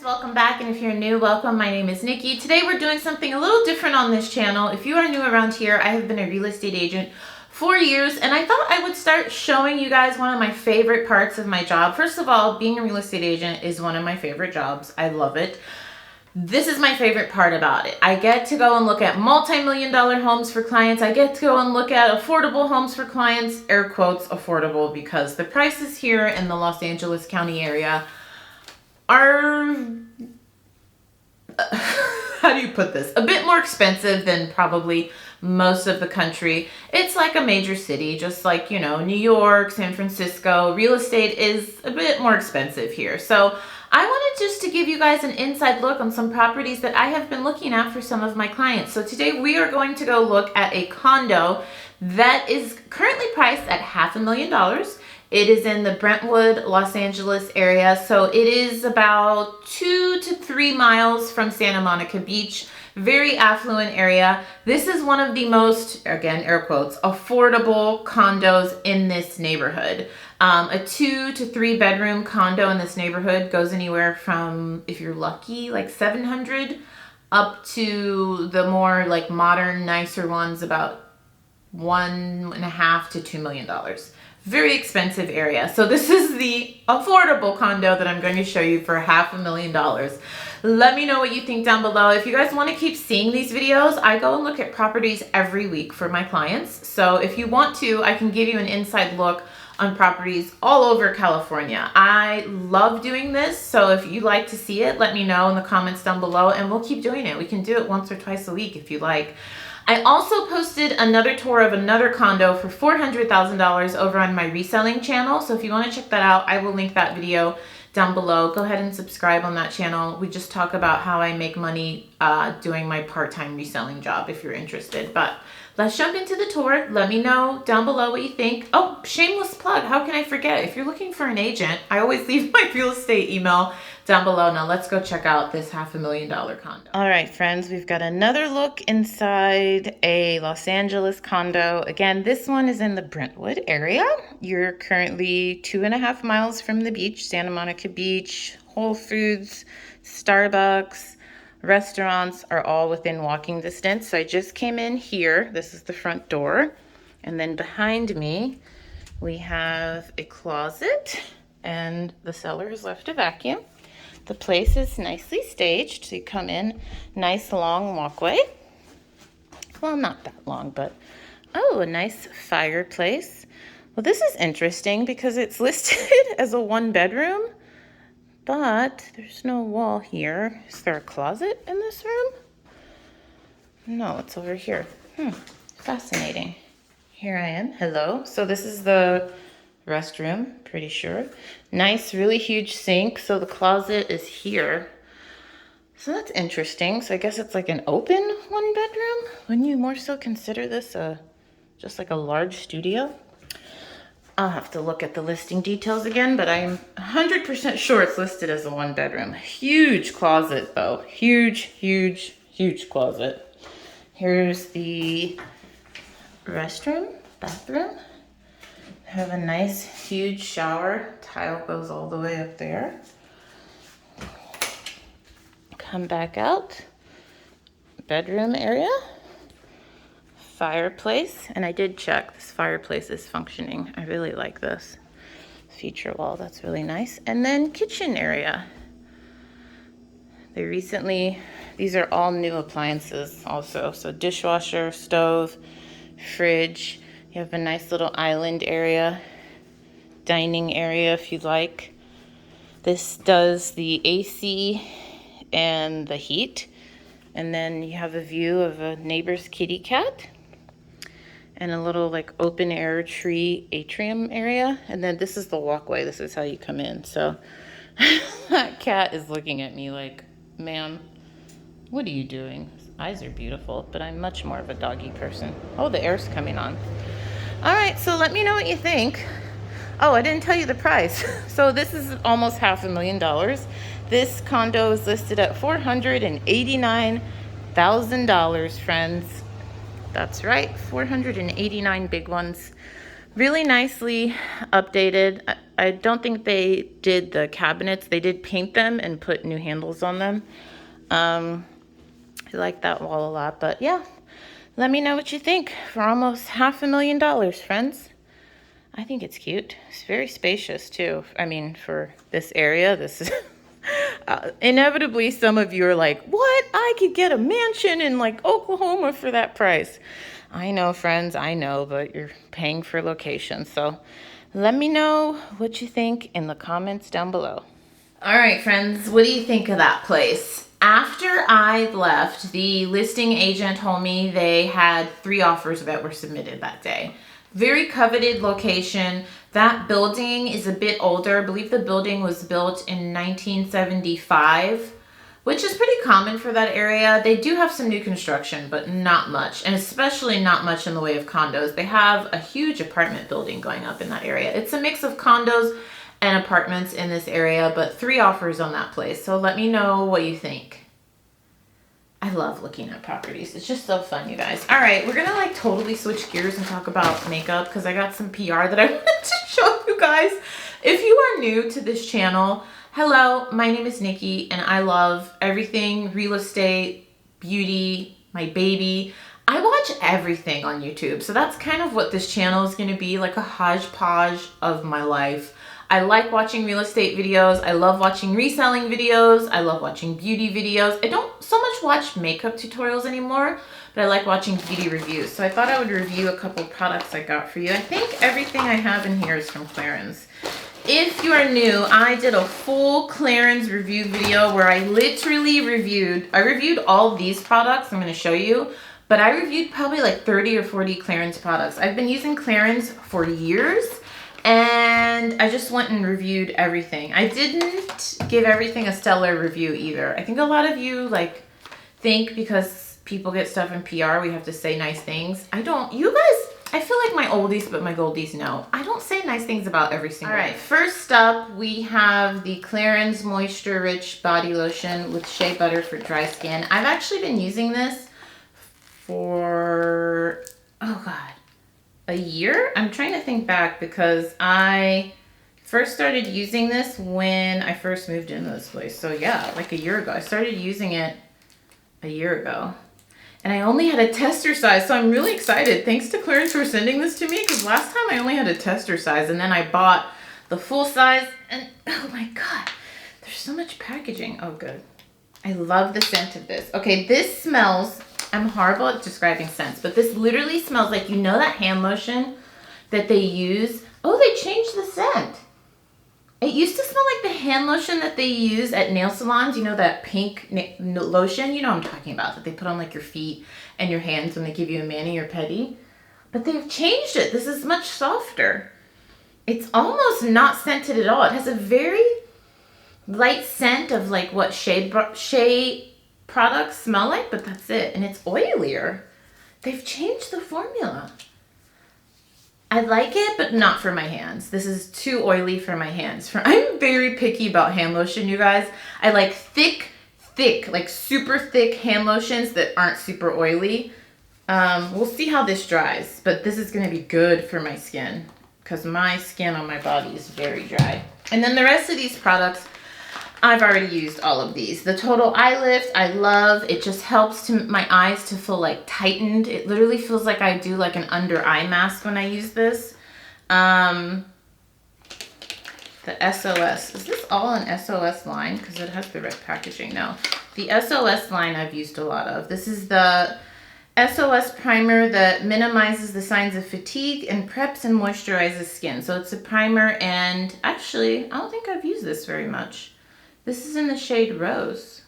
welcome back, and if you're new, welcome. My name is Nikki. Today we're doing something a little different on this channel. If you are new around here, I have been a real estate agent for years, and I thought I would start showing you guys one of my favorite parts of my job. First of all, being a real estate agent is one of my favorite jobs. I love it. This is my favorite part about it. I get to go and look at multi-million-dollar homes for clients. I get to go and look at affordable homes for clients, air quotes affordable, because the prices here in the Los Angeles County area are, how do you put this? A bit more expensive than probably most of the country. It's like a major city, just like, you know, New York, San Francisco. Real estate is a bit more expensive here. So I wanted just to give you guys an inside look on some properties that I have been looking at for some of my clients. So today we are going to go look at a condo that is currently priced at $500,000. It is in the Brentwood, Los Angeles area. So it is about 2 to 3 miles from Santa Monica Beach. Very affluent area. This is one of the most, again, air quotes, affordable condos in this neighborhood. A 2 to 3 bedroom condo in this neighborhood goes anywhere from, if you're lucky, like $700 up to the more like modern, nicer ones, about $1.5 to $2 million. Very expensive area. So this is the affordable condo that I'm going to show you for $500,000. Let me know what you think down below. If you guys want to keep seeing these videos, I go and look at properties every week for my clients. So if you want to, I can give you an inside look on properties all over California. I love doing this. So if you like to see it, let me know in the comments down below and we'll keep doing it. We can do it once or twice a week if you like. I also posted another tour of another condo for $400,000 over on my reselling channel. So if you want to check that out, I will link that video down below. Go ahead and subscribe on that channel. We just talk about how I make money doing my part-time reselling job if you're interested. But let's jump into the tour. Let me know down below what you think. Oh, shameless plug. How can I forget? If you're looking for an agent, I always leave my real estate email down below. Now let's go check out this $500,000 condo. All right, friends, we've got another look inside a Los Angeles condo. Again, this one is in the Brentwood area. You're currently 2.5 miles from the beach, Santa Monica Beach. Whole Foods, Starbucks, restaurants are all within walking distance. So I just came in here. This is the front door. And then behind me, we have a closet and the seller has left a vacuum. The place is nicely staged. So you come in, nice long walkway. Well, not that long, but oh, a nice fireplace. Well, this is interesting because it's listed as a 1-bedroom, but there's no wall here. Is there a closet in this room? No, it's over here. Fascinating. Here I am. Hello. So this is the restroom, pretty sure. Nice, really huge sink. So the closet is here. So that's interesting. So I guess it's like an open 1-bedroom. Wouldn't you more so consider this just like a large studio? I'll have to look at the listing details again, but I'm 100% sure it's listed as a 1-bedroom. Huge closet though. Huge, huge, huge closet. Here's the restroom, bathroom. Have a nice huge shower. Tile goes all the way up there. Come back out. Bedroom area. Fireplace. And I did check. This fireplace is functioning. I really like this feature wall. That's really nice. And then kitchen area. These are all new appliances also. So dishwasher, stove, fridge. You have a nice little island area, dining area if you'd like. This does the AC and the heat. And then you have a view of a neighbor's kitty cat and a little like open air tree atrium area. And then this is the walkway. This is how you come in. So that cat is looking at me like, ma'am, what are you doing? His eyes are beautiful, but I'm much more of a doggy person. Oh, the air's coming on. All right, so let me know what you think. Oh, I didn't tell you the price. So this is almost $500,000. This condo is listed at $489,000, friends. That's right, 489 big ones. Really nicely updated. I don't think they did the cabinets. They did paint them and put new handles on them. I like that wall a lot, but yeah. Let me know what you think for almost $500,000, friends. I think it's cute. It's very spacious too. I mean, for this area, this is inevitably some of you are like, what? I could get a mansion in like Oklahoma for that price. I know, friends, I know, but you're paying for location. So let me know what you think in the comments down below. All right, friends, what do you think of that place? After I left, the listing agent told me they had 3 offers that were submitted that day. Very coveted location. That building is a bit older. I believe the building was built in 1975, which is pretty common for that area. They do have some new construction, but not much, and especially not much in the way of condos. They have a huge apartment building going up in that area. It's a mix of condos and apartments in this area, but 3 offers on that place. So let me know what you think. I love looking at properties. It's just so fun, you guys. All right, we're gonna like totally switch gears and talk about makeup because I got some PR that I wanted to show you guys. If you are new to this channel, hello, my name is Nikki and I love everything real estate, beauty, my baby. I watch everything on YouTube. So that's kind of what this channel is gonna be, like a hodgepodge of my life. I like watching real estate videos. I love watching reselling videos. I love watching beauty videos. I don't so much watch makeup tutorials anymore, but I like watching beauty reviews. So I thought I would review a couple products I got for you. I think everything I have in here is from Clarins. If you are new, I did a full Clarins review video where I literally reviewed all these products I'm going to show you, but I reviewed probably like 30 or 40 Clarins products. I've been using Clarins for years. And I just went and reviewed everything. I didn't give everything a stellar review either. I think a lot of you like think because people get stuff in PR, we have to say nice things. I don't. You guys, I feel like my oldies but my goldies know. I don't say nice things about every single one. All right, first up, we have the Clarins Moisture Rich Body Lotion with Shea Butter for dry skin. I've actually been using this for, oh God, a year? I'm trying to think back because I first started using this when I first moved into this place. So yeah, like a year ago. I started using it a year ago. And I only had a tester size, so I'm really excited. Thanks to Clarins for sending this to me because last time I only had a tester size and then I bought the full size and oh my God, there's so much packaging. Oh good. I love the scent of this. Okay, this smells, I'm horrible at describing scents, but this literally smells like, you know that hand lotion that they use? Oh, they changed the scent. It used to smell like the hand lotion that they use at nail salons. You know that pink lotion? You know what I'm talking about, that they put on like your feet and your hands when they give you a mani or pedi. But they've changed it. This is much softer. It's almost not scented at all. It has a very light scent of like what Shea products smell like, but that's it. And it's oilier. They've changed the formula. I like it, but not for my hands. This is too oily for my hands. I'm very picky about hand lotion, you guys. I like thick, like super thick hand lotions that aren't super oily. We'll see how this dries, but this is gonna be good for my skin because my skin on my body is very dry. And then the rest of these products, I've already used all of these. The Total Eye Lift, I love. It just helps my eyes to feel like tightened. It literally feels like I do like an under eye mask when I use this. The SOS, is this all an SOS line? Because it has the red packaging. No, the SOS line I've used a lot of. This is the SOS primer that minimizes the signs of fatigue and preps and moisturizes skin. So it's a primer, and actually, I don't think I've used this very much. This is in the shade Rose.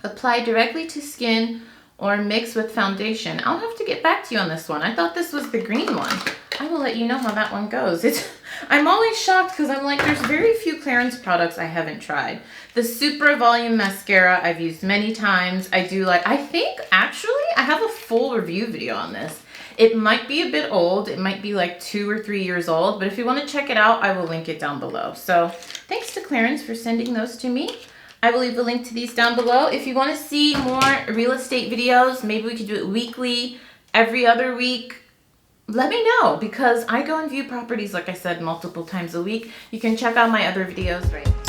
Apply directly to skin or mix with foundation. I'll have to get back to you on this one. I thought this was the green one. I will let you know how that one goes. I'm always shocked because I'm like, there's very few Clarins products I haven't tried. The Super Volume Mascara I've used many times. I think actually I have a full review video on this. It might be a bit old. It might be like 2 or 3 years old, but if you want to check it out, I will link it down below. So thanks to Clarins for sending those to me. I will leave a link to these down below. If you want to see more real estate videos, maybe we could do it weekly, every other week, let me know, because I go and view properties, like I said, multiple times a week. You can check out my other videos right